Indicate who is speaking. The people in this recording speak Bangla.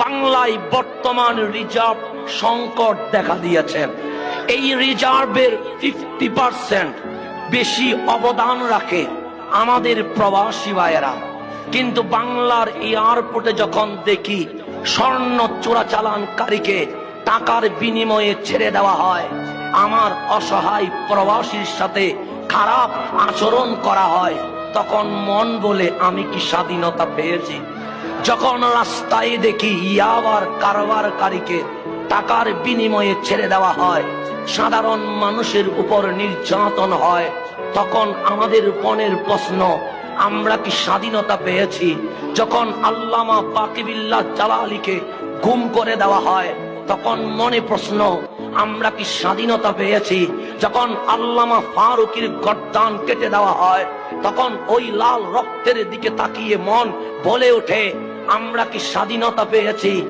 Speaker 1: বাংলায় বর্তমান রিজার্ভ সংকট দেখা দিয়েছে। এই রিজার্ভের 50% বেশি অবদান রাখে আমাদের প্রবাসী ভাইয়েরা। কিন্তু বাংলার এয়ারপোর্টে যখন দেখি স্বর্ণ চোরাচালানকারীকে টাকার বিনিময়ে ছেড়ে দেওয়া হয়, আমার অসহায় প্রবাসীর সাথে খারাপ আচরণ করা হয়, তখন মন বলে আমি কি স্বাধীনতা পেয়েছি? যখন রাস্তায় দেখি ইয়াবার কারবারকারীকে টাকার বিনিময়ে ছেড়ে দেওয়া হয়, সাধারণ মানুষের উপর নির্যাতন হয়, তখন আমাদের মনের প্রশ্ন, আমরা কি স্বাধীনতা পেয়েছি? যখন আল্লামা বাকিবিল্লাহ জালালিকে গুম করে দেওয়া হয়, তখন মনে প্রশ্ন, আমরা কি স্বাধীনতা পেয়েছি? যখন আল্লামা ফারুকের গর্দান কেটে দেওয়া হয়, তখন ওই লাল রক্তের দিকে তাকিয়ে মন বলে ওঠে, আমরা কি স্বাধীনতা পেয়েছি?